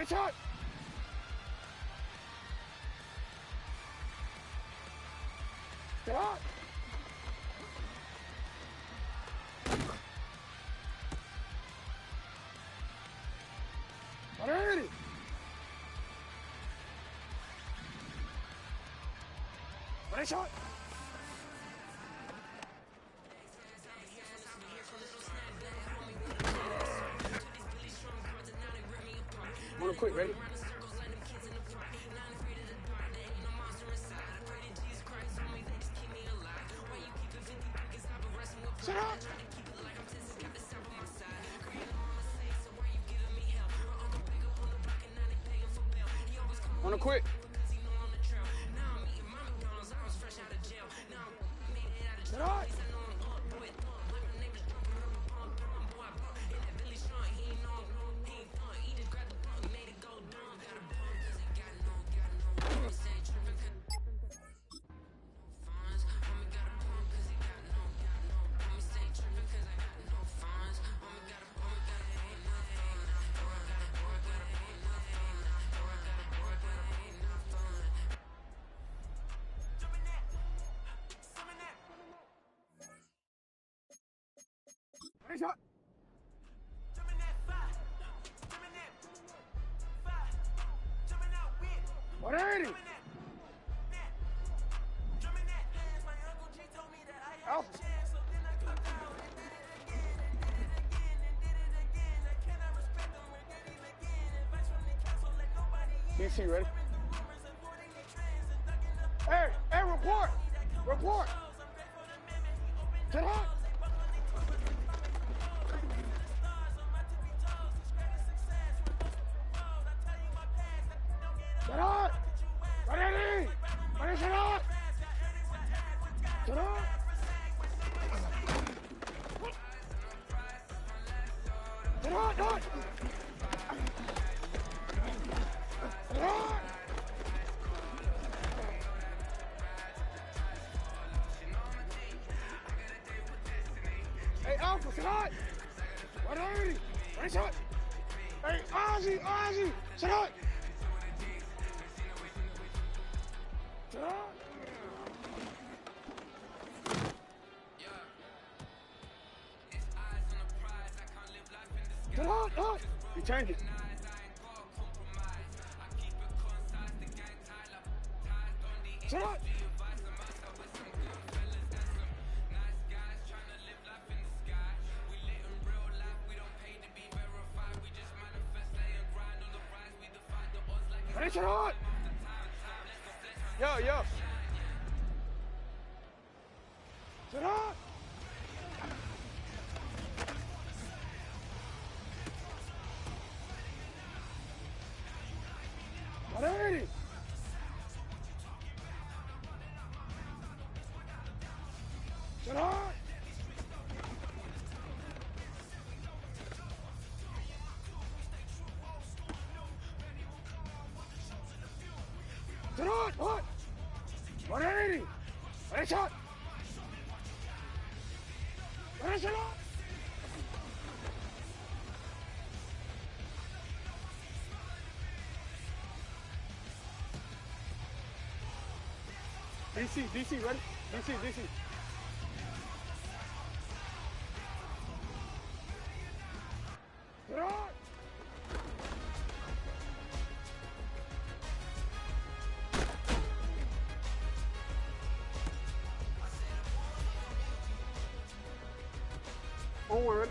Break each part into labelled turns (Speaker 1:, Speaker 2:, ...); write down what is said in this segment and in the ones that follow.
Speaker 1: Ready, shot. Get out. Ready. Ready, shot. Real quick, ready? Shut up! Wanna quit? Shut up! Ready, shot. Ready. Out. DC, ready? Hey, report! Report! Get out! Get out! Ready! Ready, get out! Get out! Get out! Get out! Get out! Hey, Alpha, get out! Ready! Ready, shot! Hey, Ozzy! Shut up! Shut up! Get out! You change it. Shut up! Ready, shut up! Yo! Shut up! Ready! Shut up! Shut up! What? 180! Ready, shot! Ready, shut up! DC, ready? DC. Get out! Onward.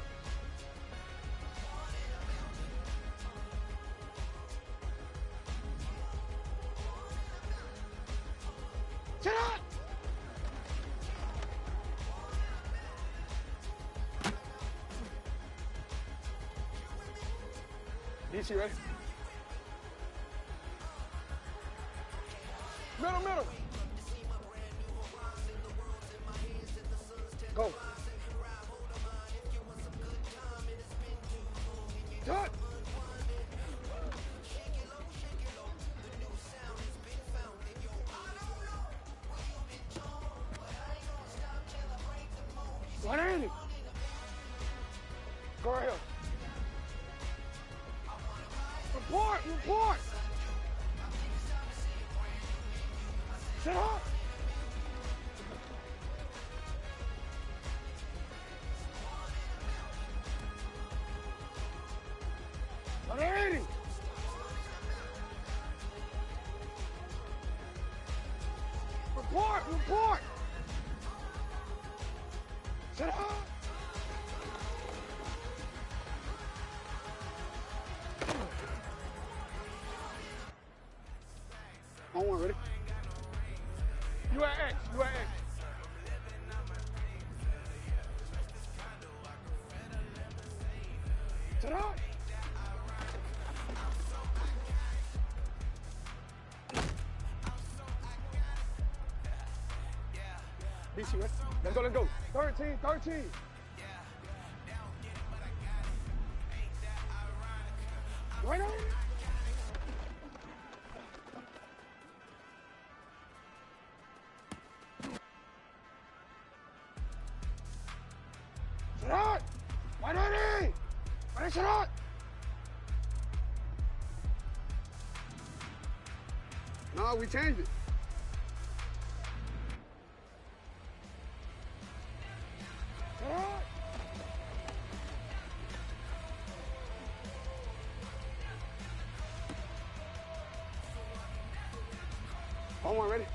Speaker 1: Shut up! DC, ready? Middle. Go. Cut. What ain't it? Go ahead. Report! Sit up! Ready! Report! Sit up! On one, ready? You at X. Sit up! BC, right? Let's go. 13. Right on. Sit out! Why not he? Why sit out? No, we changed it. Sit out! On one, ready?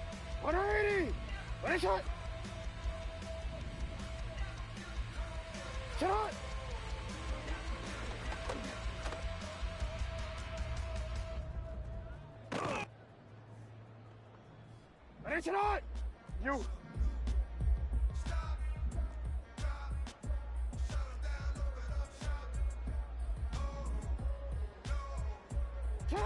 Speaker 1: 180! Ready, shot! Shot! Ready, shot! You! Shot!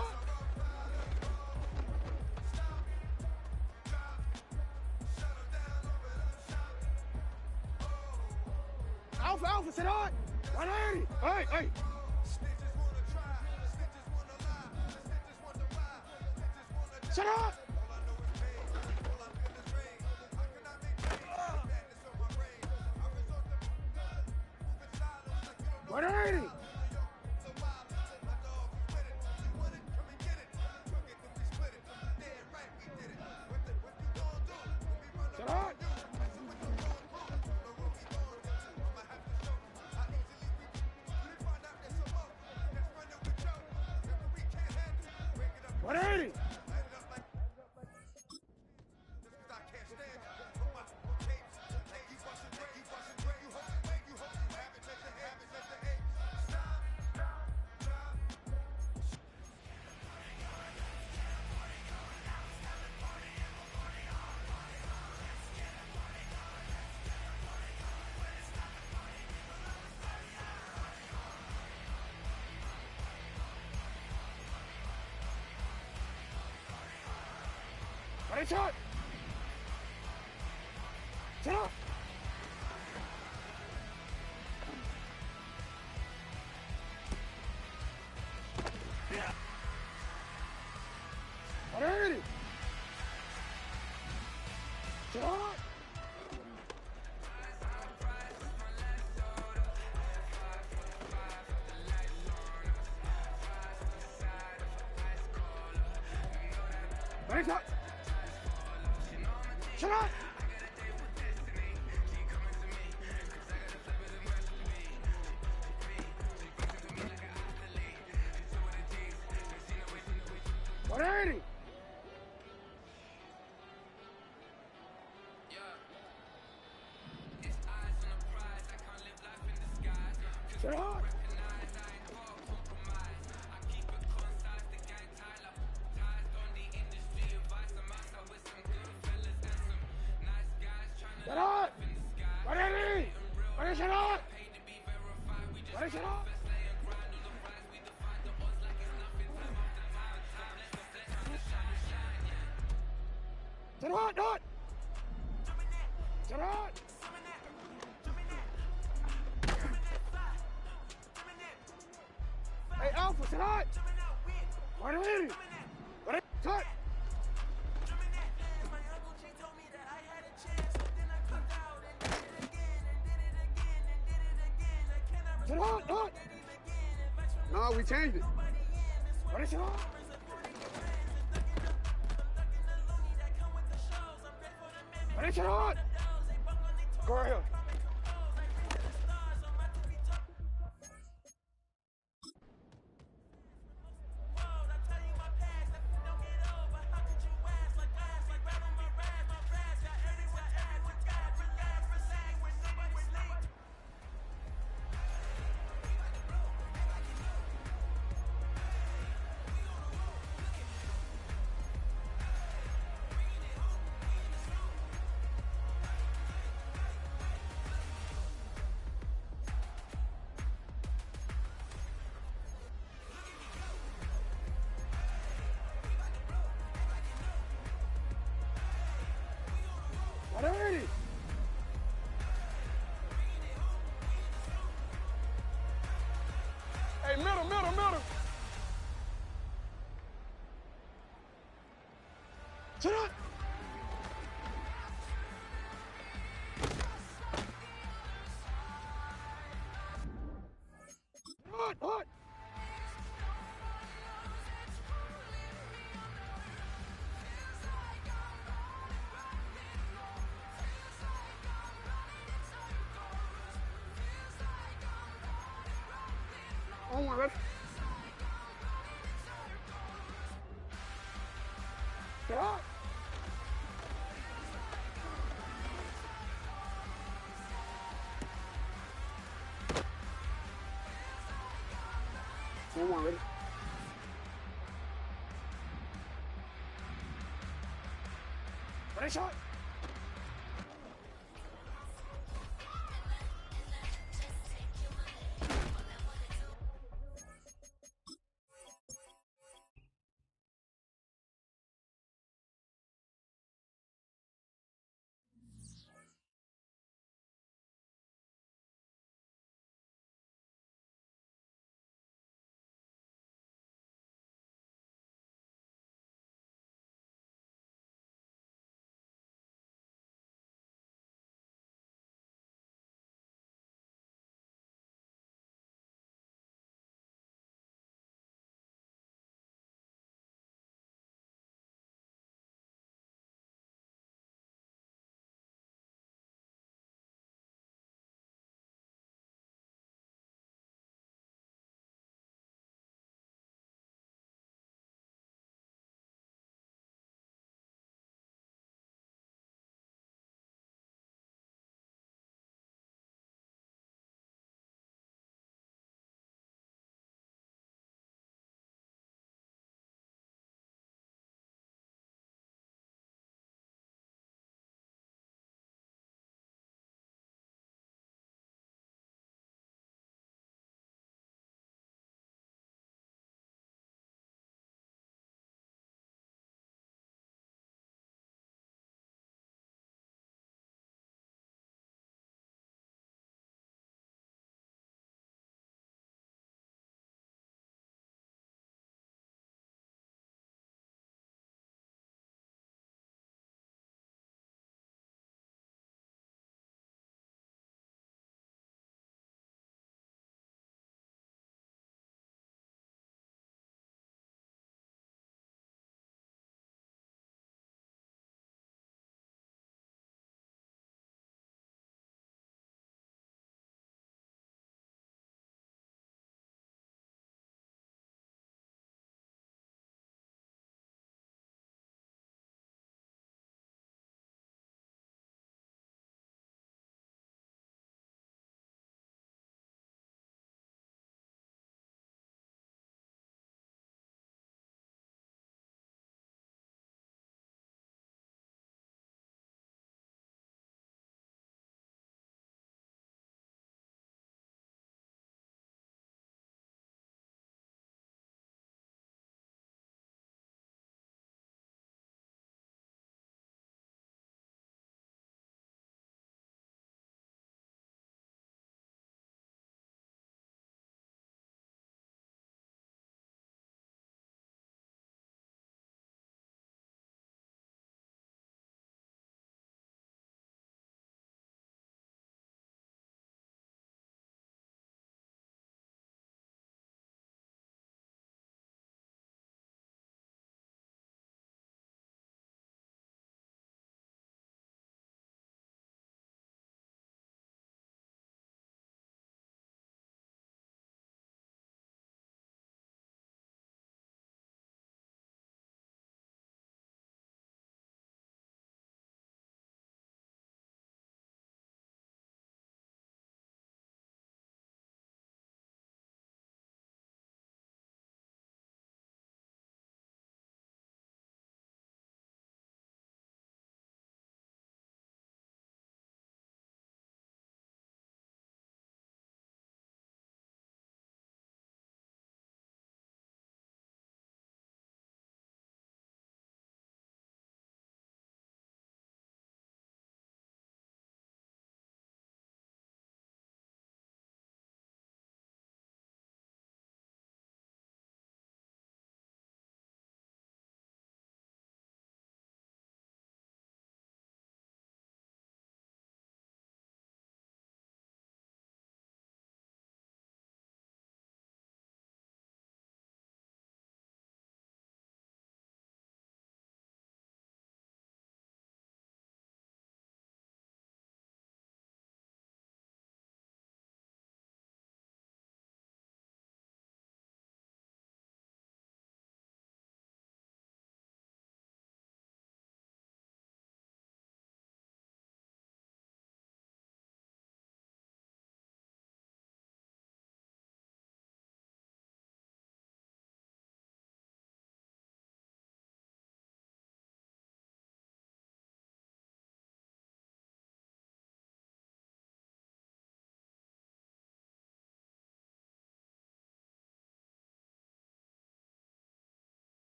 Speaker 1: Alpha, sit on! 180! Hey! Shut up! 180! Shut up! What 80? Ready, shot! Shut up! Yeah. 180! Shut up! Ready, shot! Shut up! What 80? Shut up! Shut up! What 80? What is shut up? What is shut up? Shut up, not! Shut up! Hey, Alpha, shut up! What 80? What 80? Shut! Shut up, not! No, we changed it. What is shut up? Finish it on! Go right here. Ready? Hey, middle. Sit up. Hot. On one, ready? Sit up. On one, ready? Ready, shot.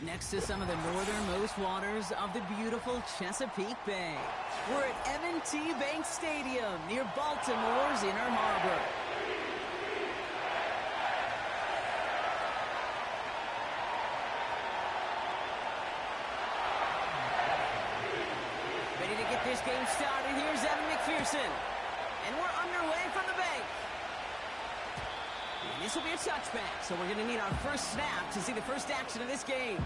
Speaker 2: next to some of the northernmost waters of the beautiful Chesapeake Bay. We're at M&T Bank Stadium near Baltimore's Inner Harbor. Ready to get this game started. Here's Evan McPherson. And we're underway from the bank. And this will be a touchback, so we're going to need our first snap to see the first action of this game.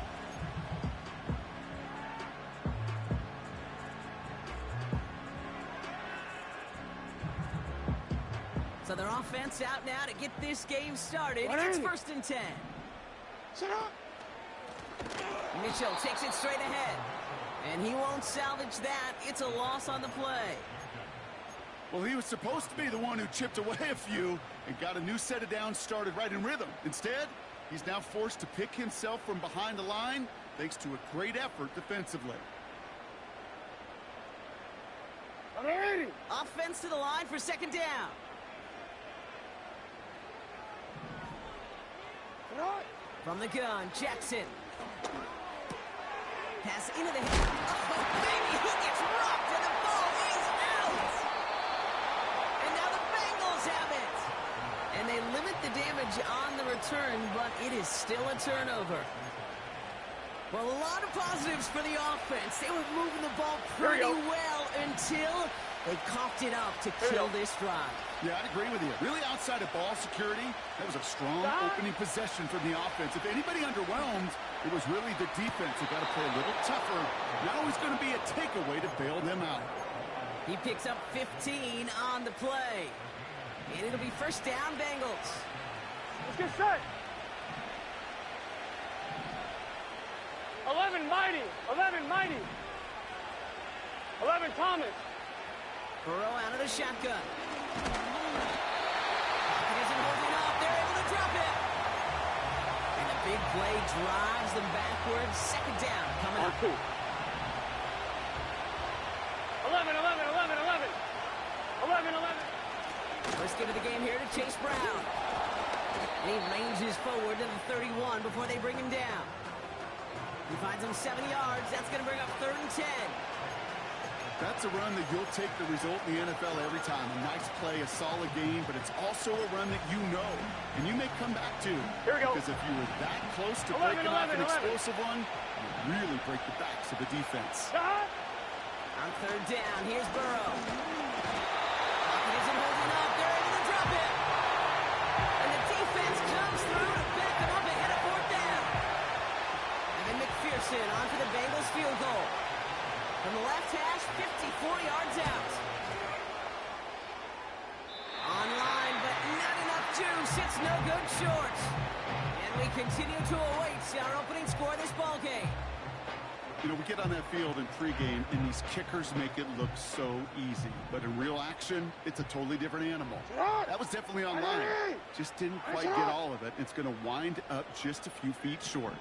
Speaker 2: So their offense out now to get this game started. It's 1st and 10.
Speaker 1: Shut up.
Speaker 2: Mitchell takes it straight ahead. And he won't salvage that. It's a loss on the play.
Speaker 3: Well, he was supposed to be the one who chipped away a few and got a new set of downs started right in rhythm. Instead, he's now forced to pick himself from behind the line thanks to a great effort defensively.
Speaker 2: Offense to the line for 2nd down. From the gun, Jackson. Pass into the hand. Oh, baby, he gets rocked and the ball is out. And now the Bengals have it. And they limit the damage on the return, but it is still a turnover. Well, a lot of positives for the offense. They were moving the ball pretty well until they coughed it up to kill this drive.
Speaker 3: Yeah, I'd agree with you. Really outside of ball security, that was a strong opening possession from the offense. If anybody underwhelmed, it was really the defense who got to play a little tougher. Now it's going to be a takeaway to bail them out.
Speaker 2: He picks up 15 on the play. And it'll be 1st down, Bengals.
Speaker 1: Let's get set. 11 Mighty. 11 Mighty. 11 Thomas.
Speaker 2: Burrow out of the shotgun. He isn't holding up. They're able to drop it. And the big play drives them backwards. 2nd down coming up.
Speaker 1: 11, 11, 11, 11. 11, 11.
Speaker 2: First give of the game here to Chase Brown. And he ranges forward to the 31 before they bring him down. He finds him 7 yards. That's going to bring up 3rd and 10.
Speaker 3: That's a run that you'll take the result in the NFL every time. A nice play, a solid game, but it's also a run that you know, and you may come back to.
Speaker 1: Here we go.
Speaker 3: Because if you were that close to breaking off an explosive one, you really break the backs of the defense.
Speaker 2: On 3rd down, here's Burrow. Pocket isn't holding up. They're able to drop it. And the defense comes through to back them up ahead of 4th down. And then McPherson on for the Bengals field goal. From the left hash, 54 yards out. Online, but not enough juice. It's no good short. And we continue to await our opening score of this ballgame.
Speaker 3: You know, we get on that field in pregame, and these kickers make it look so easy. But in real action, it's a totally different animal. That was definitely online. Just didn't quite get all of it. It's going to wind up just a few feet short.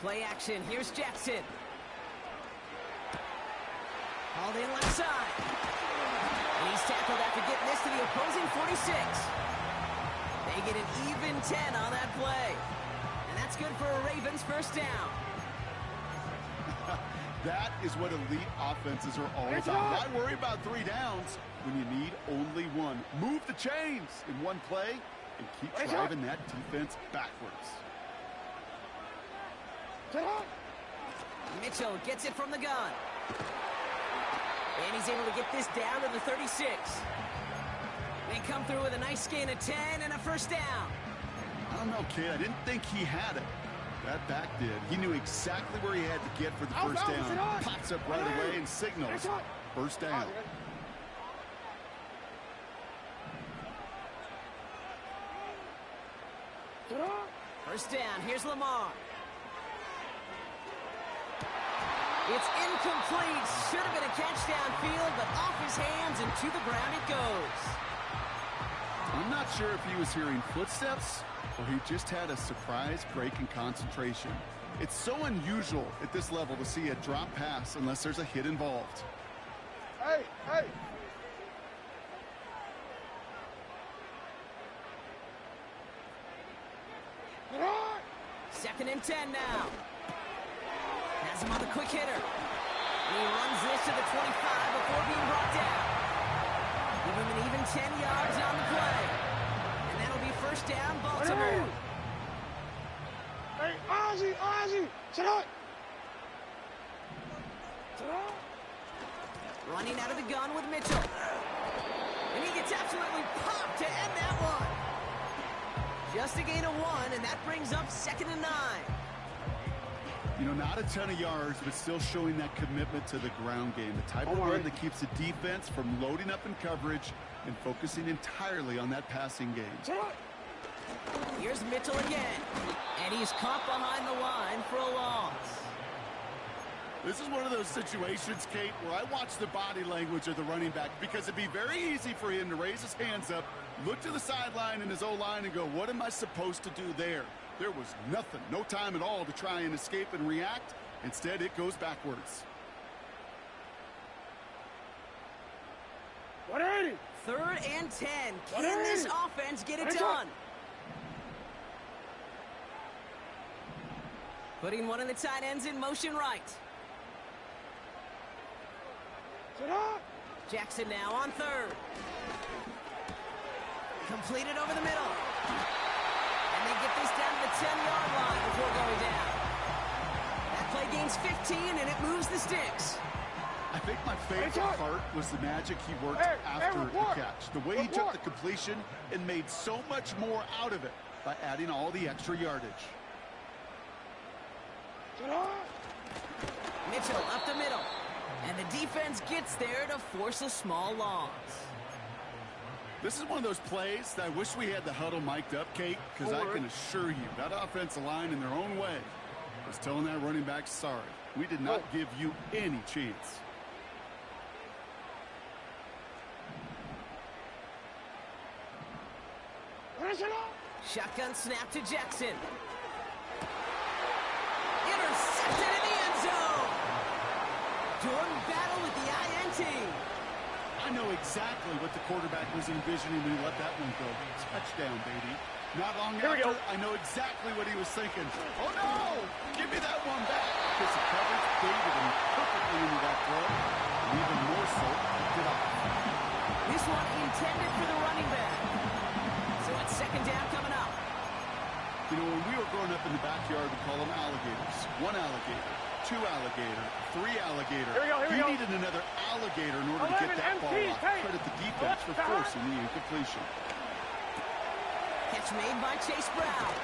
Speaker 2: Play action. Here's Jackson. Hauled in left side. And he's tackled after getting this to the opposing 46. They get an even 10 on that play. And that's good for a Ravens 1st down.
Speaker 3: That is what elite offenses are all about. Why worry about 3 downs when you need only 1? Move the chains in one play and keep driving that defense backwards.
Speaker 2: Mitchell gets it from the gun. And he's able to get this down to the 36. They come through with a nice gain of 10 and a 1st down.
Speaker 3: I don't know, kid. I didn't think he had it. That back did. He knew exactly where he had to get for the 1st down. Pops up right away and signals 1st down.
Speaker 2: 1st down. Here's Lamar. It's incomplete. Should have been a catch downfield, but off his hands and to the ground it goes.
Speaker 3: I'm not sure if he was hearing footsteps or he just had a surprise break in concentration. It's so unusual at this level to see a drop pass unless there's a hit involved.
Speaker 1: Hey, hey.
Speaker 2: Second and 10 now. Has him on the quick hitter. And he runs this to the 25 before being brought down. Give him an even 10 yards on the play. And that'll be first down, Baltimore.
Speaker 1: Hey, Ozzie, sit up.
Speaker 2: Running out of the gun with Mitchell. And he gets absolutely popped to end that one. Just a gain of 1, and that brings up 2nd and 9.
Speaker 3: You know, not a ton of yards, but still showing that commitment to the ground game. The type of run that keeps the defense from loading up in coverage and focusing entirely on that passing game.
Speaker 2: Here's Mitchell again. And he's caught behind the line for a loss.
Speaker 3: This is one of those situations, Kate, where I watch the body language of the running back because it'd be very easy for him to raise his hands up, look to the sideline in his O-line and go, what am I supposed to do there? There was nothing, no time at all to try and escape and react. Instead, it goes backwards.
Speaker 1: 180.
Speaker 2: 3rd and 10. Can this offense get it done? Putting one of the tight ends in motion right. Jackson now on 3rd. Completed over the middle. And they get this down to the 10-yard line before going down. That play gains 15, and it moves the sticks.
Speaker 3: I think my favorite part was the magic he worked after the catch. The way he took the completion and made so much more out of it by adding all the extra yardage.
Speaker 2: Mitchell up the middle. And the defense gets there to force a small loss.
Speaker 3: This is one of those plays that I wish we had the huddle mic'd up, Kate, because I can assure you that offensive line in their own way was telling that running back, sorry, we did not give you any chance.
Speaker 2: Shotgun snap to Jackson. Intercepted in the end zone. Jordan Battle with the INT.
Speaker 3: I know exactly what the quarterback was envisioning when he let that one go. Touchdown, baby. Not long after, I know exactly what he was thinking. Oh, no! Give me that one back. Because the coverage baited him perfectly into that throw. And even more so, picked it off.
Speaker 2: This one intended for the running back. So it's 2nd down coming up.
Speaker 3: You know, when we were growing up in the backyard, we call them alligators. 1 alligator, 2 alligator, 3 alligator.
Speaker 1: Here we go.
Speaker 3: He needed another alligator in order to get that ball off. Credit the defense for forcing the incompletion.
Speaker 2: Catch made by Chase Brown.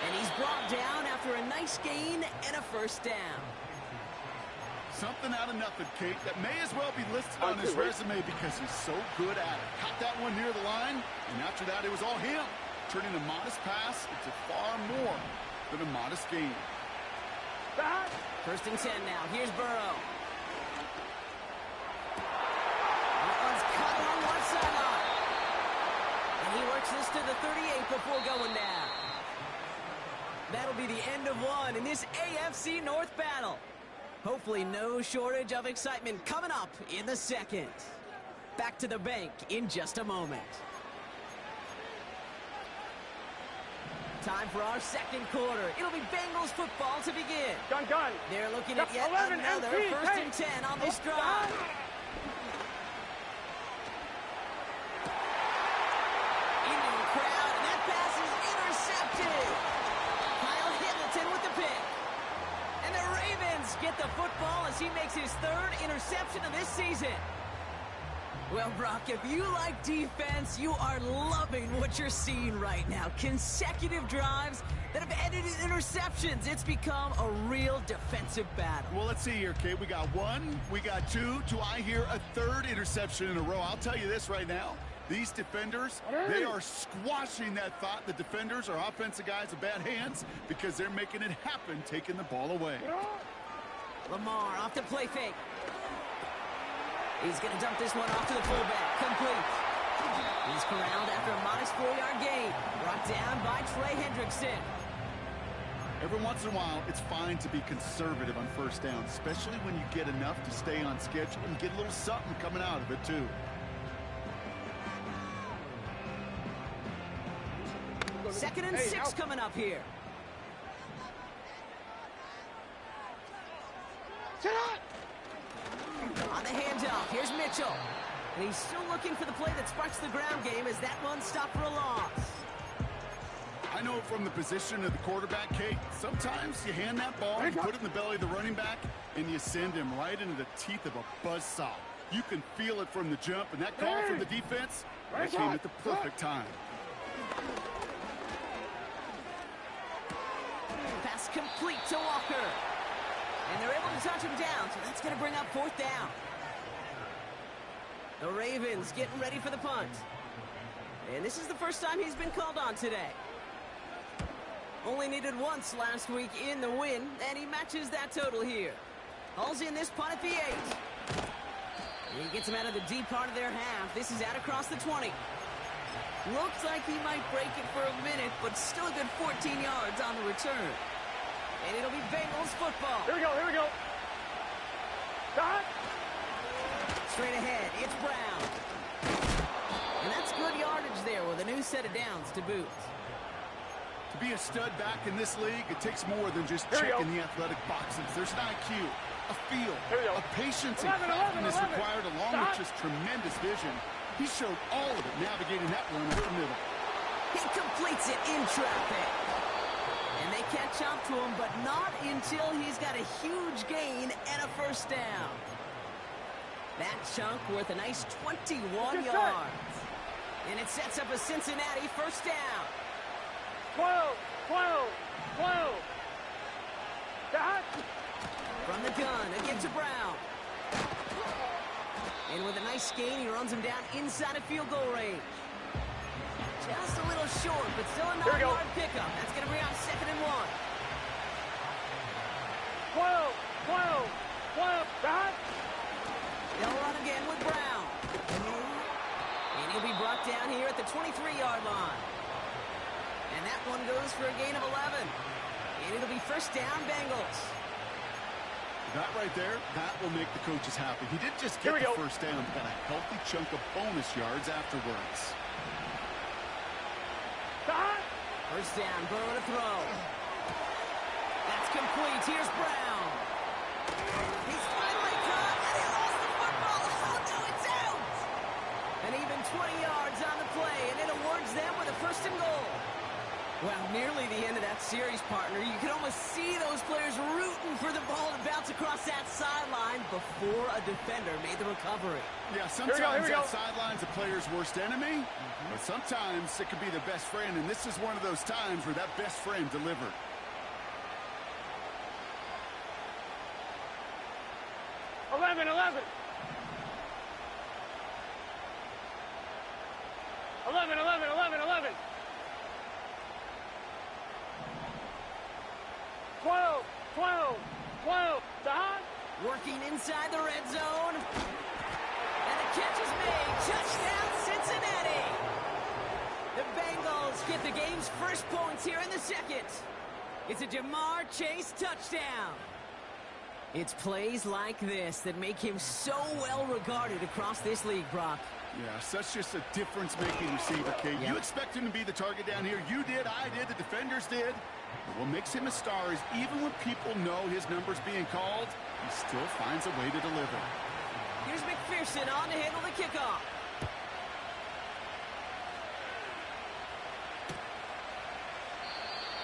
Speaker 2: And he's brought down after a nice gain and a first down.
Speaker 3: Something out of nothing, Kate, that may as well be listed on his resume because he's so good at it. Caught that one near the line, and after that, it was all him. Turning a modest pass into far more than a modest gain.
Speaker 2: 1st and 10 now. Here's Burrow. That one's cut on one sideline. And he works this to the 38 before going down. That'll be the end of one in this AFC North battle. Hopefully no shortage of excitement coming up in the 2nd. Back to the bank in just a moment. Time for our 2nd quarter. It'll be Bengals football to begin.
Speaker 1: Gun.
Speaker 2: They're looking at yet another 1st and 10 on this drive. Into the crowd, and that pass is intercepted. Kyle Hamilton with the pick. And the Ravens get the football as he makes his 3rd interception of this season. Well, Brock, if you like defense, you are loving what you're seeing right now. Consecutive drives that have ended in interceptions. It's become a real defensive battle.
Speaker 3: Well, let's see here, Kate. We got 1, we got 2. Do I hear a 3rd interception in a row? I'll tell you this right now. These defenders, they are squashing that thought. The defenders are offensive guys with bad hands because they're making it happen, taking the ball away.
Speaker 2: Lamar off the play fake. He's going to dump this one off to the fullback. Complete. He's corralled after a modest 4-yard gain. Brought down by Trey Hendrickson.
Speaker 3: Every once in a while, it's fine to be conservative on 1st down, especially when you get enough to stay on schedule and get a little something coming out of it, too.
Speaker 2: Second and 6 coming up here.
Speaker 1: Sit up!
Speaker 2: On the handoff, here's Mitchell. And he's still looking for the play that sparks the ground game as that one stopped for a loss.
Speaker 3: I know from the position of the quarterback, Kate, sometimes you hand that ball, you put it in the belly of the running back, and you send him right into the teeth of a buzzsaw. You can feel it from the jump, and that call from the defense, that came at the perfect time.
Speaker 2: Pass complete to Walker. And they're able to touch him down, so that's going to bring up 4th down. The Ravens getting ready for the punt. And this is the first time he's been called on today. Only needed once last week in the win, and he matches that total here. Hauls in this punt at the 8. He gets him out of the deep part of their half. This is out across the 20. Looks like he might break it for a minute, but still a good 14 yards on the return. And it'll be Bengals football.
Speaker 1: Here we go, here we go. Stop.
Speaker 2: Straight ahead, it's Brown. And that's good yardage there with a new set of downs to boot.
Speaker 3: To be a stud back in this league, it takes more than just checking the athletic boxes. There's an IQ, a feel, a patience and confidence required along with just tremendous vision. He showed all of it navigating that run up the middle.
Speaker 2: He completes it in traffic. And they catch up to him, but not until he's got a huge gain and a 1st down. That chunk worth a nice 21 yards. And it sets up a Cincinnati 1st down.
Speaker 1: 12, 12, 12. Stop.
Speaker 2: From the gun, again to Brown. And with a nice gain, he runs him down inside of field goal range. Just a little short, but still a 9-yard pickup. That's going to bring out 2nd and 1.
Speaker 1: 12, 12, 12. Stop.
Speaker 2: They'll run again with Brown. And he'll be brought down here at the 23-yard line. And that one goes for a gain of 11. And it'll be 1st down, Bengals.
Speaker 3: That right there, that will make the coaches happy. He didn't just get the 1st down, but got a healthy chunk of bonus yards afterwards.
Speaker 1: Stop.
Speaker 2: 1st down, Burrow to throw. That's complete. Here's Brown. He's finally caught, and he lost the football. Oh, no, it's out. And even 20 yards on the play, and it awards them with a 1st and goal. Well, nearly the end of that series, partner. You can almost see those players rooting for the ball to bounce across that sideline before a defender made the recovery.
Speaker 3: Yeah, sometimes that sideline's a player's worst enemy, but sometimes it could be the best friend, and this is one of those times where that best friend delivered.
Speaker 1: Eleven. 11, 11. 12, 12, 12. Stop.
Speaker 2: Working inside the red zone. And the catch is made. Touchdown, Cincinnati. The Bengals get the game's 1st points here in the 2nd. It's a Jamar Chase touchdown. It's plays like this that make him so well regarded across this league, Brock.
Speaker 3: Yeah, such just a difference-making receiver, Kate. You expect him to be the target down here. You did, I did, the defenders did. But what makes him a star is even when people know his number's being called, he still finds a way to deliver.
Speaker 2: Here's McPherson on to handle the kickoff.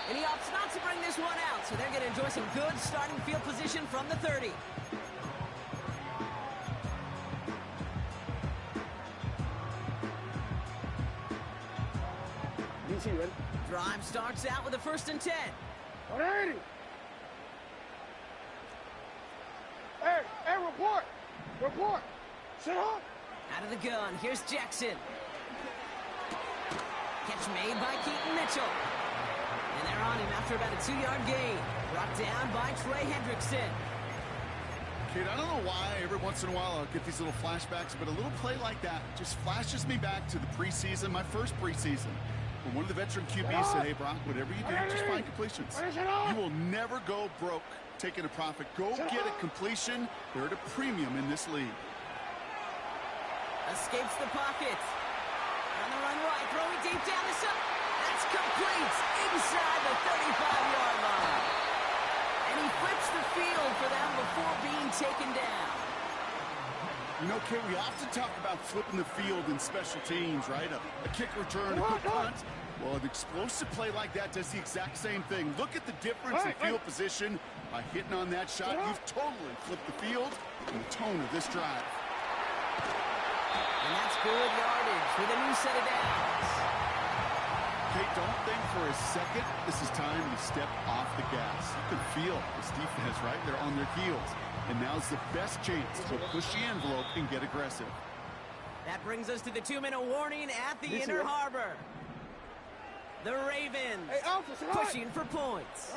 Speaker 2: And he opts not to bring this one out, so they're going to enjoy some good starting field position from the 30. Drive starts out with a 1st and 10.
Speaker 1: 180. Hey, report. Sit up.
Speaker 2: Out of the gun, here's Jackson. Catch made by Keaton Mitchell. And they're on him after about a 2-yard gain. Brought down by Trey Hendrickson.
Speaker 3: Kate, I don't know why every once in a while I'll get these little flashbacks, but a little play like that just flashes me back to the preseason, my first preseason. When one of the veteran QBs said, hey, Brock, whatever you do, just find completions. You will never go broke taking a profit. Go get a completion. They're at a premium in this league.
Speaker 2: Escapes the pocket. On the run right, throwing deep down the side. That's complete inside the 35-yard line. And he flips the field for them before being taken down.
Speaker 3: You know, Kate, we often talk about flipping the field in special teams, right? A kick return, a good punt. Well, an explosive play like that does the exact same thing. Look at the difference in field position. By hitting on that shot, you've totally flipped the field and the tone of this drive.
Speaker 2: And that's good yardage with a new set of downs.
Speaker 3: Kate, don't think for a second this is time to step off the gas. You can feel this defense, right? They're on their heels. And now's the best chance to push the envelope and get aggressive.
Speaker 2: That brings us to the 2-minute warning at the Inner Harbor. The Ravens pushing for points.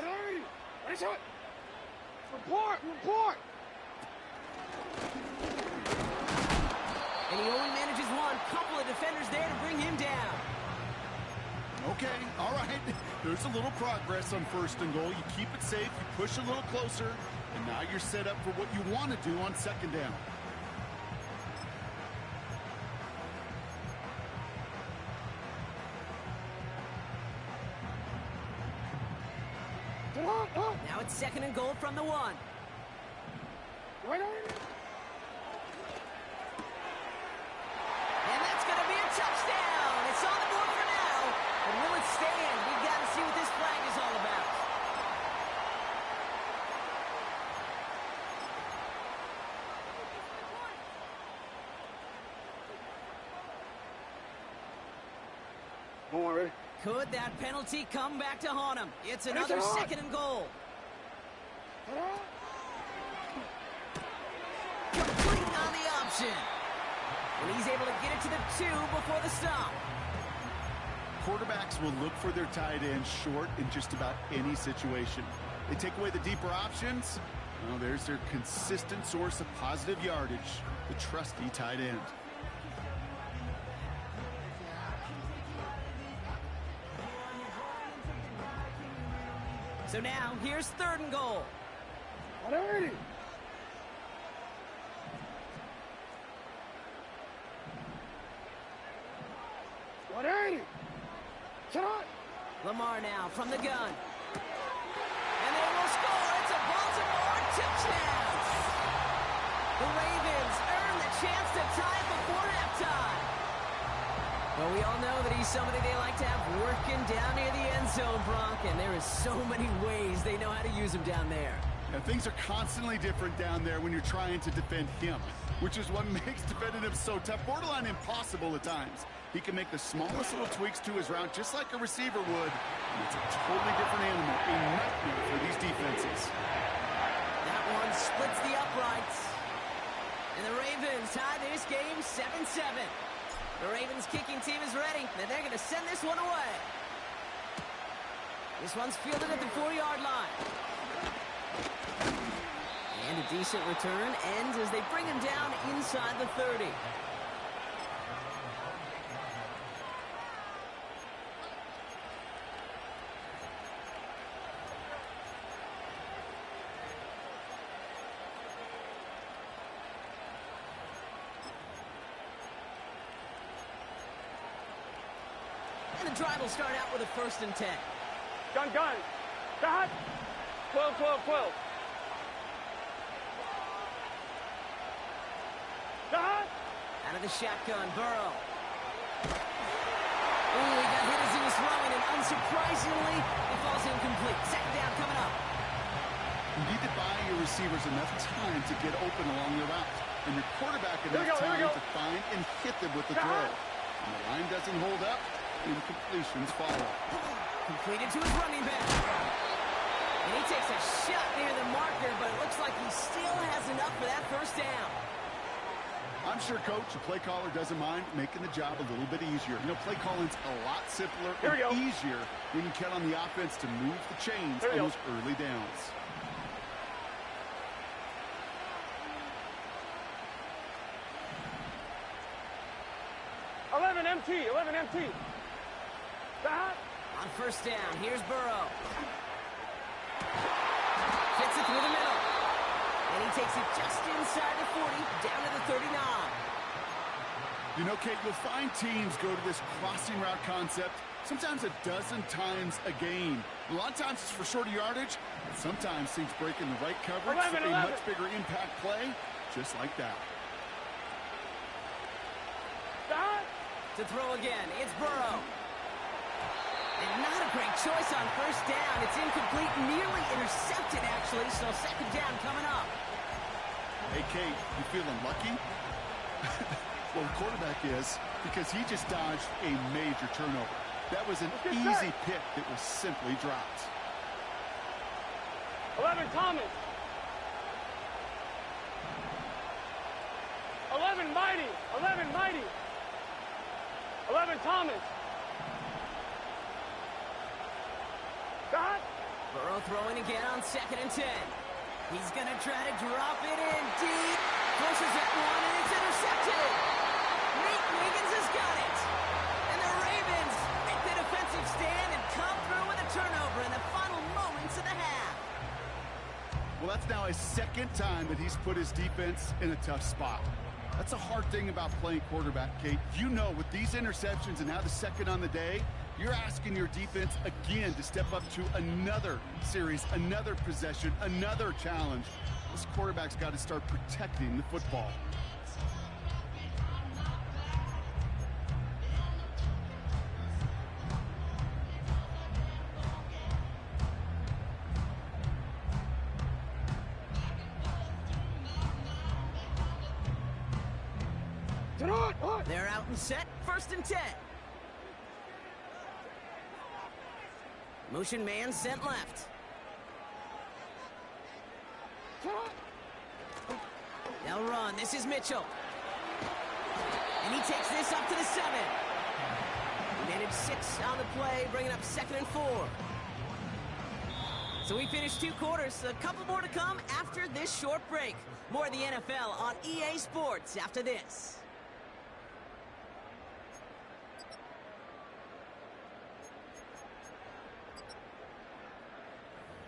Speaker 1: Report!
Speaker 2: And he only manages one. Couple of defenders there to bring him down.
Speaker 3: Okay, all right. There's a little progress on 1st and goal. You keep it safe, you push a little closer, and now you're set up for what you want to do on 2nd down.
Speaker 2: Now it's 2nd and goal from the 1. And that's going to be a touchdown. It's on the board for now. But will it stand? We've got to see what this flag is all about. Could that penalty come back to haunt him? It's another 2nd and goal. Complete on the option. And he's able to get it to the 2 before the stop.
Speaker 3: Quarterbacks will look for their tight end short in just about any situation. They take away the deeper options. Well, there's their consistent source of positive yardage, the trusty tight end.
Speaker 2: So now, here's 3rd and goal. Lamar now from the gun. And they will score. It's a Baltimore touchdown. The Ravens earn the chance to tie it before halftime. Well, we all know that he's somebody they like to have working down near the end zone, Brock, and there is so many ways they know how to use him down there.
Speaker 3: Now, things are constantly different down there when you're trying to defend him, which is what makes defending him so tough, borderline impossible at times. He can make the smallest little tweaks to his route just like a receiver would, and it's a totally different animal, a nightmare for these defenses.
Speaker 2: That one splits the uprights. And the Ravens tie this game 7-7. The Ravens kicking team is ready, and they're going to send this one away. This one's fielded at the 4-yard line. And a decent return ends as they bring him down inside the 30. And the drive will start out with a 1st and 10.
Speaker 1: Gun. Got 12.
Speaker 2: Out of the shotgun, Burrow. Ooh, he got hit as he was throwing, and unsurprisingly, it falls incomplete. 2nd down coming up.
Speaker 3: You need to buy your receivers enough time to get open along the route, and your quarterback enough time to find and hit them with the throw. When the line doesn't hold up, incompletions follow.
Speaker 2: Completed to his running back. And he takes a shot near the marker, but it looks like he still has enough for that 1st down.
Speaker 3: I'm sure, Coach, the play caller doesn't mind making the job a little bit easier. You know, play calling's a lot simpler and easier when you count on the offense to move the chains on those early downs.
Speaker 1: Eleven MT.
Speaker 2: On 1st down, here's Burrow. Fits it through the middle. And he takes it just inside the 40, down to the 39.
Speaker 3: You know, Kate, you'll find teams go to this crossing route concept sometimes a dozen times a game. A lot of times it's for shorter yardage, but sometimes things break in the right coverage for a much bigger impact play, just like that.
Speaker 2: To throw again, it's Burrow. And not a great choice on first down. It's incomplete, nearly intercepted, actually, so second down coming up.
Speaker 3: Hey, Kate, you feeling lucky? Well, the quarterback is, because he just dodged a major turnover. That was an easy pick that was simply dropped.
Speaker 1: 11, Thomas. 11, Mighty. 11, Mighty. 11, Thomas. God.
Speaker 2: Burrow throwing again on 2nd and 10. He's going to try to drop it in deep. Pushes at one, and it's intercepted. Nate Wiggins has got it. And the Ravens make the defensive stand and come through with a turnover in the final moments of the half.
Speaker 3: Well, that's now his second time that he's put his defense in a tough spot. That's a hard thing about playing quarterback, Kate. You know, with these interceptions and now the second on the day, you're asking your defense again to step up to another series, another possession, another challenge. This quarterback's got to start protecting the football.
Speaker 2: They're out and set, 1st and 10. Motion man sent left. They'll run. This is Mitchell. And he takes this up to the 7. He managed 6 on the play, bringing up 2nd and 4. So we finished 2 quarters. A couple more to come after this short break. More of the NFL on EA Sports after this.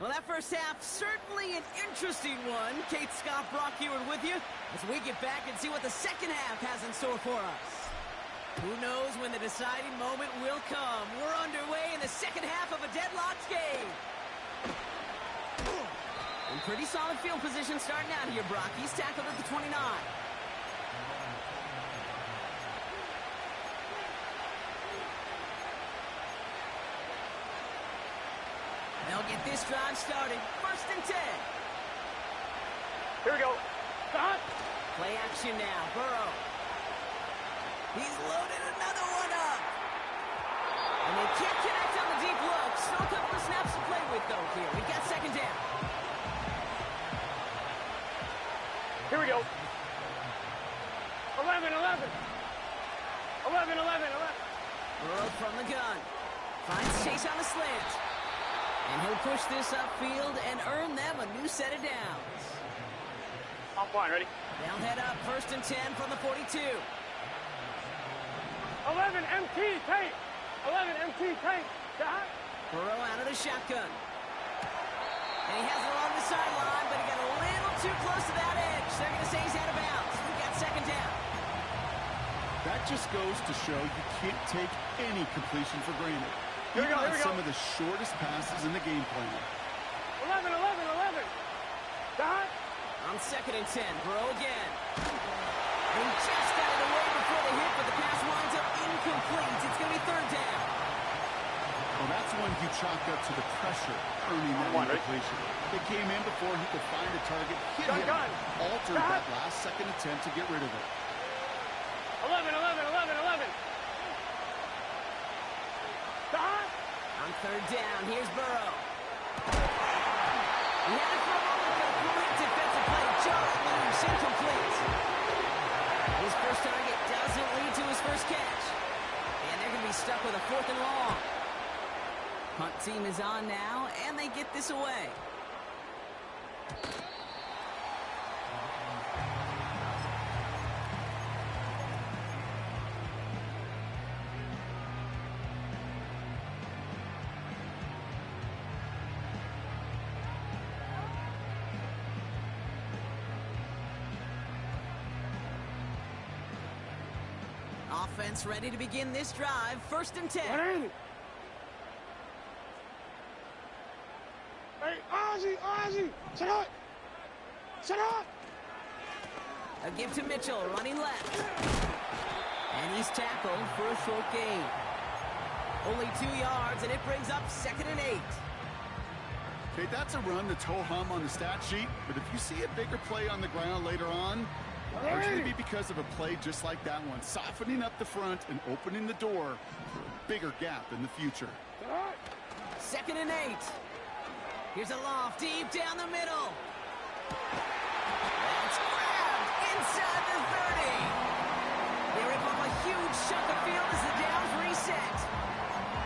Speaker 2: Well, that first half, certainly an interesting one. Kate, Scott, Brock Ewart with you as we get back and see what the second half has in store for us. Who knows when the deciding moment will come. We're underway in the second half of a deadlocked game. In pretty solid field position starting out here, Brock. He's tackled at the 29. They'll get this drive started. 1st and 10.
Speaker 1: Here we go. Stop.
Speaker 2: Play action now. Burrow. He's loaded another one up. And they can't connect on the deep look. Still a couple of snaps to play with, though, here. We've got 2nd down.
Speaker 1: Here we go. 11, 11. 11, 11, 11.
Speaker 2: Burrow from the gun. Finds Chase on the slant. And he'll push this upfield and earn them a new set of downs.
Speaker 1: I'm fine, ready?
Speaker 2: They'll head up 1st and 10 from the 42.
Speaker 1: 11 MT tape. 11 MT tape. Stop.
Speaker 2: Burrow out of the shotgun. And he has it along the sideline, but he got a little too close to that edge. They're going to say he's out of bounds. We've got 2nd down.
Speaker 3: That just goes to show you can't take any completion for granted.
Speaker 1: Here we go, here we go.
Speaker 3: Some of the shortest passes in the game plan.
Speaker 1: 11, 11, 11. Stop.
Speaker 2: On 2nd and 10, Burrow again. And he just got it away before the hit, but the pass winds up incomplete. It's going to be 3rd down.
Speaker 3: Well, that's when you chalk up to the pressure earning that incompletion. It came in before he could find a target, hit him, altered that last second attempt to get rid of it.
Speaker 1: 11, 11, 11, 11. Stop.
Speaker 2: On 3rd down, here's Burrow. He had it for a moment, but a great defensive play just loose, incomplete. His first target doesn't lead to his first catch. And they're going to be stuck with a 4th and long. Punt team is on now, and they get this away. Offense ready to begin this drive. 1st and 10.
Speaker 1: Hey, Ozzy, set up! Set up!
Speaker 2: A give to Mitchell, running left. And he's tackled for a short gain. Only 2 yards, and it brings up 2nd and 8.
Speaker 3: Okay, that's a run that's ho-hum on the stat sheet, but if you see a bigger play on the ground later on, it'll largely be because of a play just like that one, softening up the front and opening the door for a bigger gap in the future.
Speaker 2: 2nd and 8. Here's a loft deep down the middle. That's grabbed inside the 30. They rip off a huge chunk of field as the downs reset.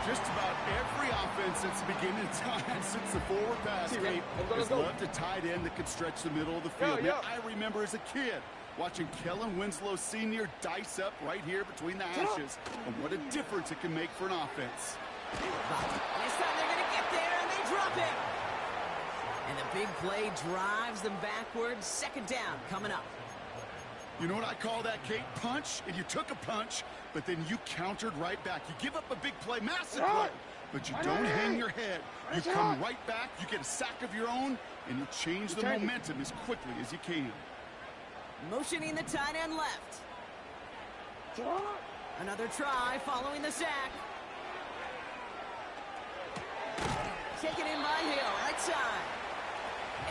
Speaker 3: Just about every offense since the beginning of time, since the forward pass game, has loved a tight end that could stretch the middle of the field. Man, I remember as a kid watching Kellen Winslow Sr. dice up right here between the hashes, and what a difference it can make for an offense.
Speaker 2: This time they're going to get there, and they drop it. And the big play drives them backwards. 2nd down coming up.
Speaker 3: You know what I call that, Kate? Punch, and you took a punch, but then you countered right back. You give up a big play, massive play, but you don't hang your head. You come right back, you get a sack of your own, and you change the momentum as quickly as you can.
Speaker 2: Motioning the tight end left. Another try following the sack. Taken in by Hill, right side.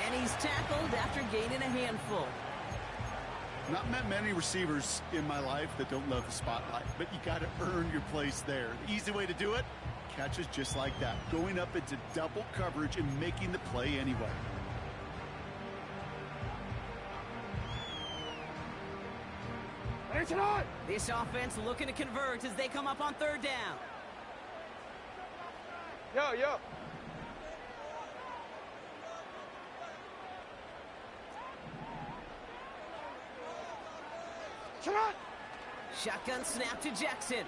Speaker 2: And he's tackled after gaining a handful.
Speaker 3: Not met many receivers in my life that don't love the spotlight, but you got to earn your place there. The easy way to do it, catches just like that, going up into double coverage and making the play anyway.
Speaker 2: This offense looking to convert as they come up on 3rd down.
Speaker 1: Yo.
Speaker 2: Shotgun snap to Jackson.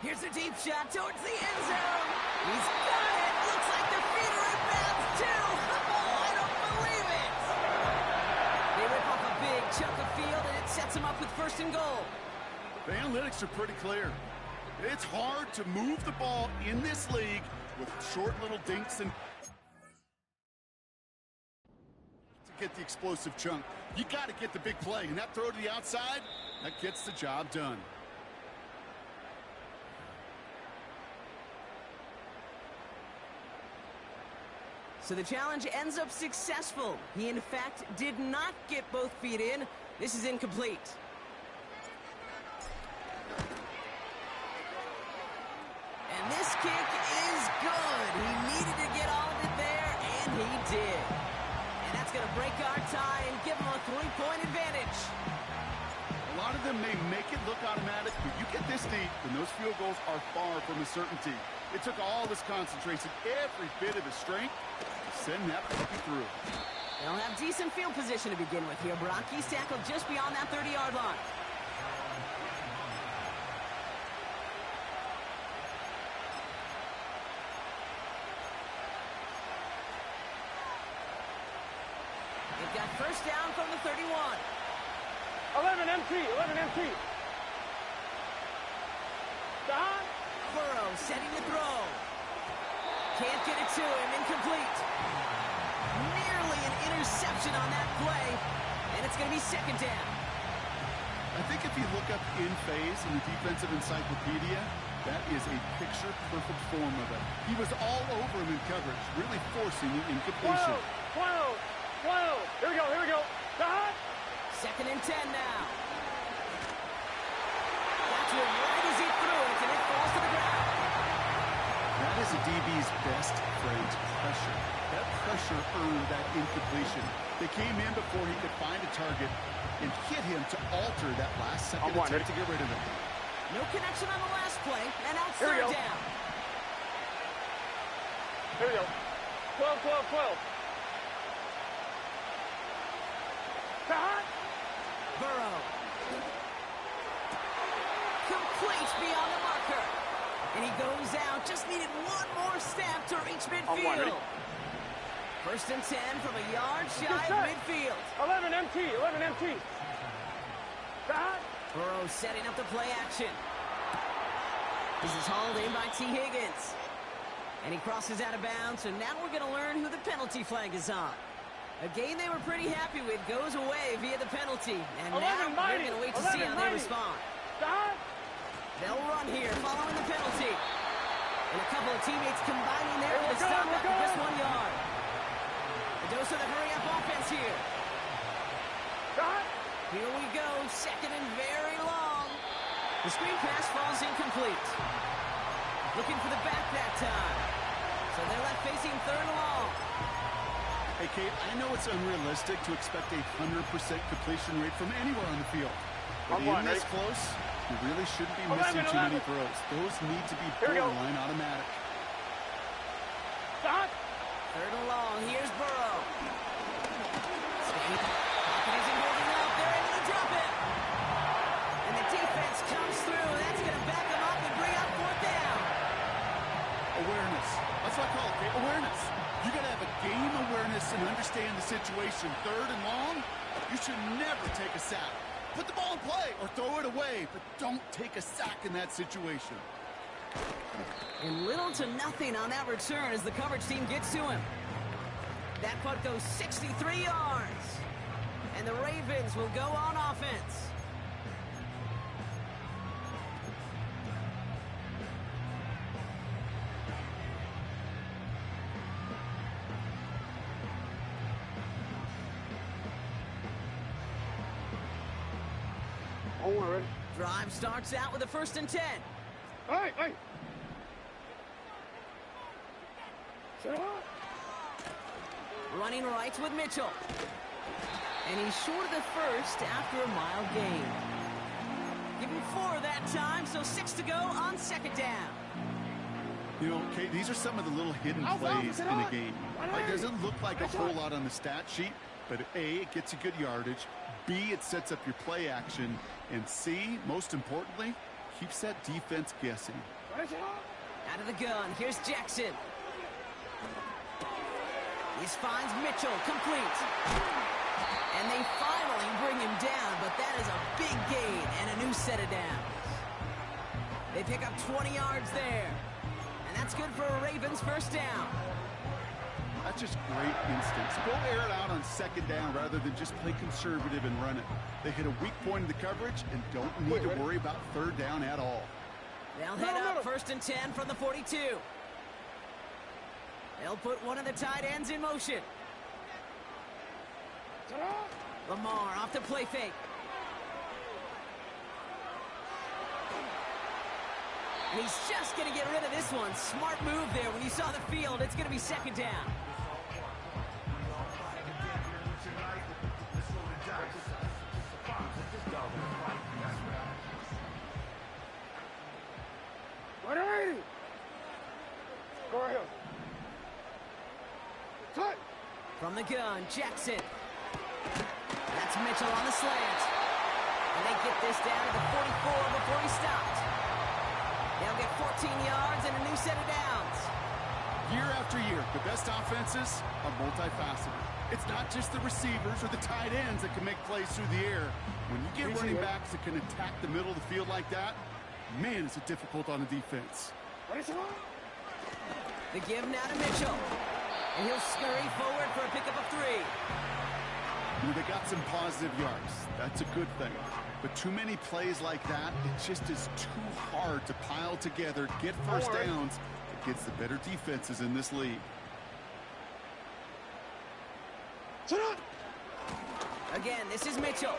Speaker 2: Here's a deep shot towards the end zone. He's got it. Looks like the feet are in bounds too. Oh, I don't believe it. They rip off a big chunk of field, and it sets them up with 1st and goal.
Speaker 3: The analytics are pretty clear. It's hard to move the ball in this league with short little dinks and to get the explosive chunk. You got to get the big play, and that throw to the outside, that gets the job done.
Speaker 2: So the challenge ends up successful. He, in fact, did not get both feet in. This is incomplete. And this kick is good. He needed to get all of it there, and he did. And that's going to break our tie and give him a 3-point advantage.
Speaker 3: A lot of them may make it look automatic, but you get this deep, and those field goals are far from a certainty. It took all this concentration, every bit of his strength, to send that puppy through.
Speaker 2: They'll have decent field position to begin with here, Brock. He's tackled just beyond that 30-yard line. They've got 1st down from the 31.
Speaker 1: 11 MT. Don.
Speaker 2: Burrow setting the throw. Can't get it to him. Incomplete. Nearly an interception on that play. And it's going to be 2nd down.
Speaker 3: I think if you look up in phase in the defensive encyclopedia, that is a picture-perfect form of it. He was all over him in coverage, really forcing the incompletion.
Speaker 1: 12. Here we go. Don.
Speaker 2: 2nd and 10 now. Got to him right as he threw it, and it falls to the ground.
Speaker 3: That is a DB's best friend, pressure. That pressure earned that incompletion. They came in before he could find a target and hit him to alter that last second attempt to get rid of it.
Speaker 2: No connection on the last play, and now 3rd down.
Speaker 1: Here we go. 12.
Speaker 2: Burrow. Complete beyond the marker. And he goes out. Just needed one more step to reach midfield. 1st and 10 from a yard shy of midfield.
Speaker 1: 11 MT.
Speaker 2: Burrow setting up the play action. This is hauled in by T. Higgins. And he crosses out of bounds, so now we're going to learn who the penalty flag is on. A game they were pretty happy with goes away via the penalty. And now we're going to wait to see how they respond. They'll run here following the penalty. And a couple of teammates combining there for the stop after just 1 yard. A dose of the hurry-up offense here. Here we go, second and very long. The screen pass falls incomplete. Looking for the back that time. So they're left facing third and long.
Speaker 3: Hey, Kate, I know it's unrealistic to expect a 100% completion rate from anywhere on the field. But even this close, you really shouldn't be missing too many throws. Those need to be borderline automatic.
Speaker 2: Third and long. Here's Burrow. Pocket isn't holding up. They're able to drop it. And the defense comes through. That's going to back them up and bring up fourth down.
Speaker 3: Awareness. That's what I call it, Kate. Awareness. You got to have a game awareness and understand the situation. Third and long, you should never take a sack. Put the ball in play or throw it away, but don't take a sack in that situation.
Speaker 2: And little to nothing on that return as the coverage team gets to him. That punt goes 63 yards. And the Ravens will go on offense. Drive starts out with a 1st and 10.
Speaker 1: Hey!
Speaker 2: Running right with Mitchell. And he's short of the first after a mild gain. Give him 4 that time, so 6 to go on 2nd down.
Speaker 3: You know, Kate, these are some of the little hidden plays in a game. It doesn't look like a whole lot on the stat sheet, but A, it gets you good yardage. B, it sets up your play action. And C, most importantly, keeps that defense guessing.
Speaker 2: Out of the gun, here's Jackson. He finds Mitchell, complete. And they finally bring him down, but that is a big gain and a new set of downs. They pick up 20 yards there. And that's good for a Ravens 1st down.
Speaker 3: That's just great instincts. Go air it out on 2nd down rather than just play conservative and run it. They hit a weak point in the coverage and don't need to worry about 3rd down at all.
Speaker 2: They'll head up 1st and 10 from the 42. They'll put one of the tight ends in motion. Lamar off the play fake. And he's just going to get rid of this one. Smart move there. When you saw the field, it's going to be 2nd down. From the gun, Jackson. That's Mitchell on the slant. And they get this down to the 44 before he stopped. They'll get 14 yards and a new set of downs.
Speaker 3: Year after year, the best offenses are multifaceted. It's not just the receivers or the tight ends that can make plays through the air. When you get running backs that can attack the middle of the field like that, man, is it difficult on the defense.
Speaker 2: The give now to Mitchell. And he'll scurry forward for a pickup of 3.
Speaker 3: They got some positive yards. That's a good thing. But too many plays like that, it just is too hard to pile together, get 1st downs against the better defenses in this league.
Speaker 2: Again, this is Mitchell.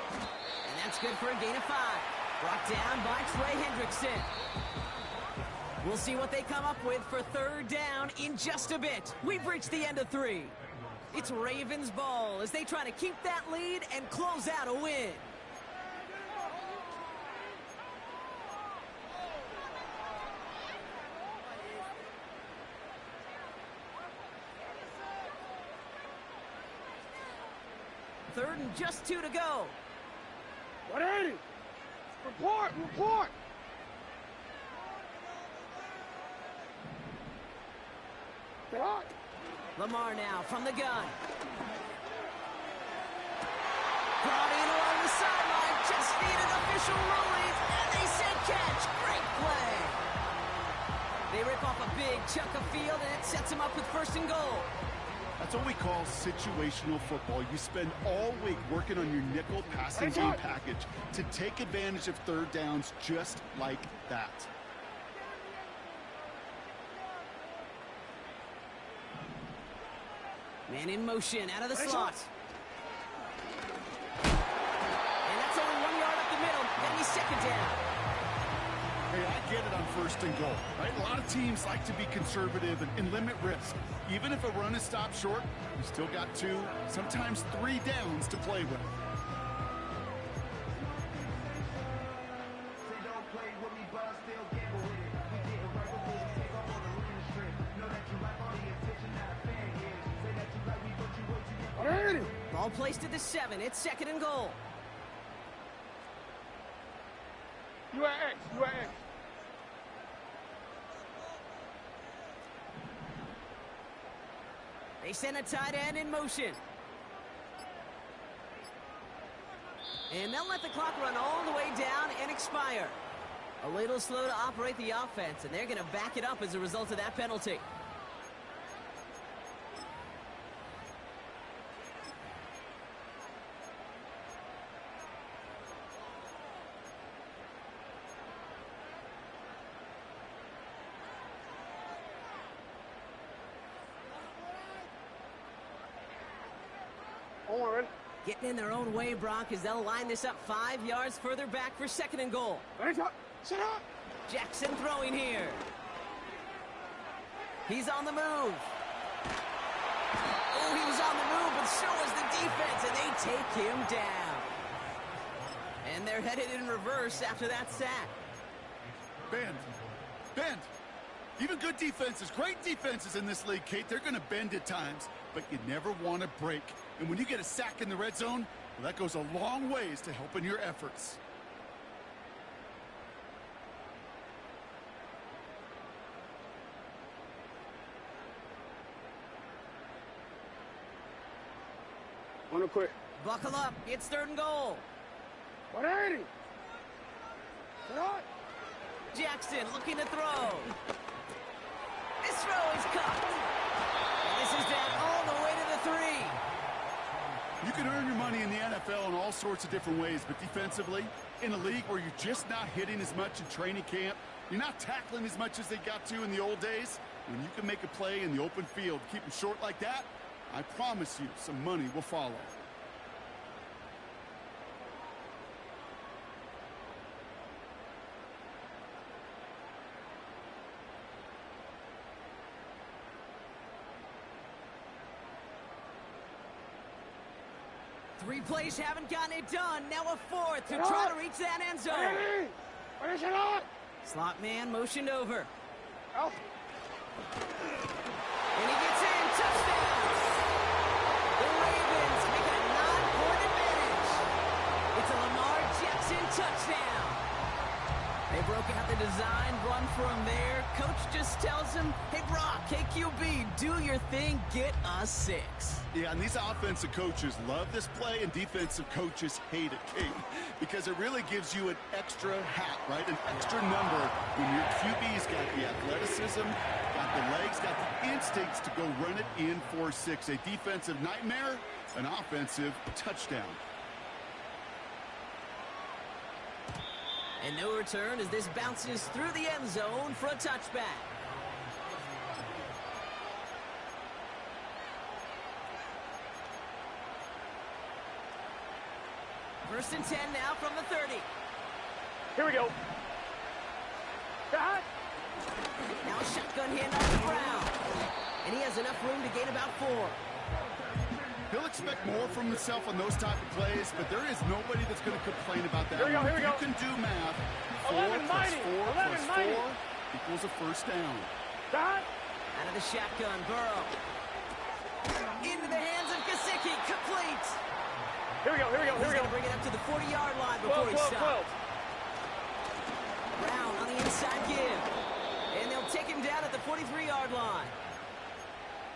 Speaker 2: And that's good for a gain of 5. Brought down by Trey Hendrickson. We'll see what they come up with for 3rd down in just a bit. We've reached the end of 3. It's Ravens ball as they try to keep that lead and close out a win. Third and just 2 to go.
Speaker 1: 180. Report.
Speaker 2: Lamar now from the gun. Brought in along the sideline, just needed official ruling, and they said catch. Great play. They rip off a big chunk of field, and it sets them up with 1st and goal.
Speaker 3: That's what we call situational football. You spend all week working on your nickel passing game package to take advantage of 3rd downs just like that.
Speaker 2: Man in motion, out of the slot. And that's only 1 yard up the middle. That'll be 2nd down.
Speaker 3: Hey, I get it on 1st and goal, right? A lot of teams like to be conservative and limit risk. Even if a run is stopped short, you still got 2, sometimes 3 downs to play with.
Speaker 2: Ball placed at the 7. It's 2nd and goal.
Speaker 1: You are X. You are X.
Speaker 2: They send a tight end in motion. And they'll let the clock run all the way down and expire. A little slow to operate the offense, and they're going to back it up as a result of that penalty. Getting in their own way, Brock, as they'll line this up 5 yards further back for 2nd and goal.
Speaker 1: Set up.
Speaker 2: Jackson throwing here. He's on the move. Oh, he was on the move, but so was the defense, and they take him down. And they're headed in reverse after that sack.
Speaker 3: Bend. Even good defenses, great defenses in this league, Kate, they're going to bend at times, but you never want to break. And when you get a sack in the red zone, well, that goes a long ways to helping your efforts.
Speaker 1: Wanna quit?
Speaker 2: Buckle up. It's 3rd and goal.
Speaker 1: 180. Set up.
Speaker 2: Jackson looking to throw. This throw is caught. And this is down all the way to the 3.
Speaker 3: You can earn your money in the NFL in all sorts of different ways, but defensively, in a league where you're just not hitting as much in training camp, you're not tackling as much as they got to in the old days, when you can make a play in the open field, keep them short like that, I promise you some money will follow.
Speaker 2: Three plays haven't gotten it done. Now a 4th to try to reach that end zone. Slot man motioned over.
Speaker 1: Out.
Speaker 2: And he gets in. Touchdown. The Ravens make it a 9-point advantage. It's a Lamar Jackson touchdown. They broke out the design run for him there. Coach just tells him, hey, Brock, hey, QB, do your thing, get us 6.
Speaker 3: Yeah, and these offensive coaches love this play, and defensive coaches hate it, Kate, because it really gives you an extra hat, right? An extra number when your QB's got the athleticism, got the legs, got the instincts to go run it in for 6. A defensive nightmare, an offensive touchdown.
Speaker 2: And no return as this bounces through the end zone for a touchback. First and 10 now from the 30.
Speaker 1: Here we go. Got.
Speaker 2: Now a shotgun handoff to Brown. And he has enough room to gain about 4.
Speaker 3: He'll expect more from himself on those type of plays, but there is nobody that's going to complain about that.
Speaker 1: Here we go, here we go.
Speaker 3: You can do math. 4 plus 4 plus 4 equals a first down.
Speaker 1: Got.
Speaker 2: Out of the shotgun, Burrow. Into the hands of Gesicki, complete.
Speaker 1: Here we go, here we go, here we go.
Speaker 2: He's going to bring it up to the 40-yard line before he stops. Brown on the inside give. And they'll take him down at the 43-yard line.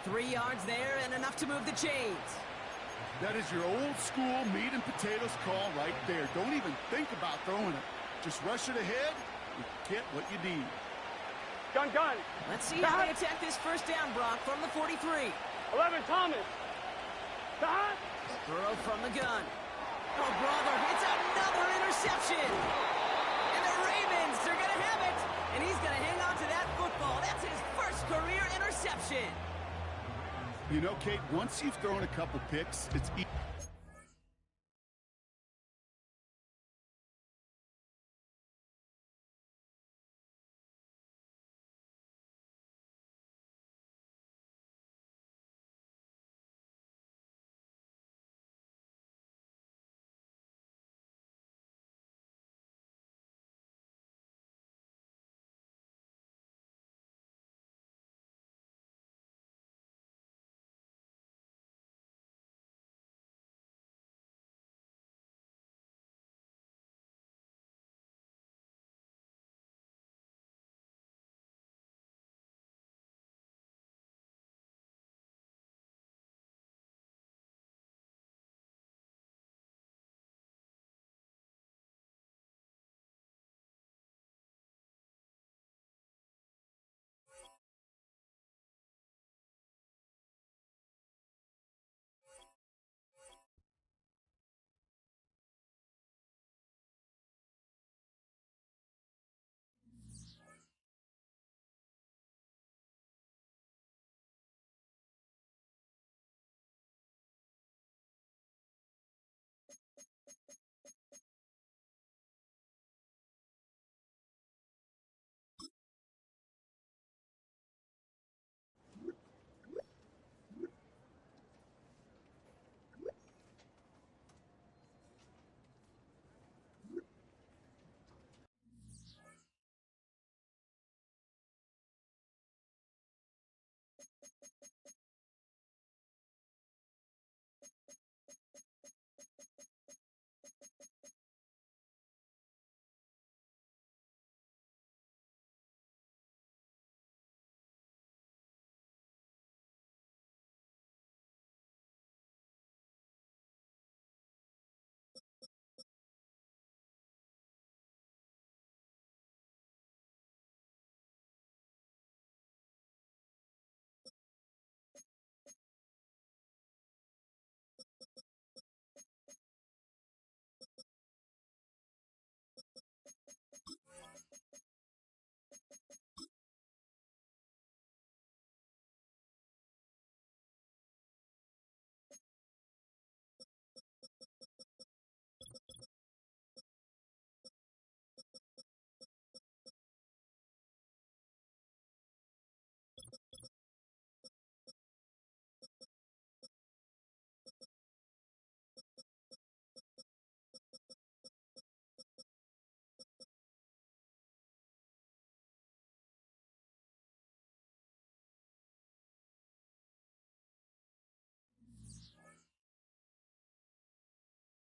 Speaker 2: 3 yards there and enough to move the chains.
Speaker 3: That is your old school meat and potatoes call right there. Don't even think about throwing it. Just rush it ahead and get what you need.
Speaker 1: Gun.
Speaker 2: Let's see how they attack this first down, Brock, from the 43.
Speaker 1: 11, Thomas. Stop.
Speaker 2: Burrow from the gun. Oh, brother, it's another interception. And the Ravens, they're going to have it. And he's going to hang on to that football. That's his first career interception.
Speaker 3: You know, Kate, once you've thrown a couple picks, it's easy.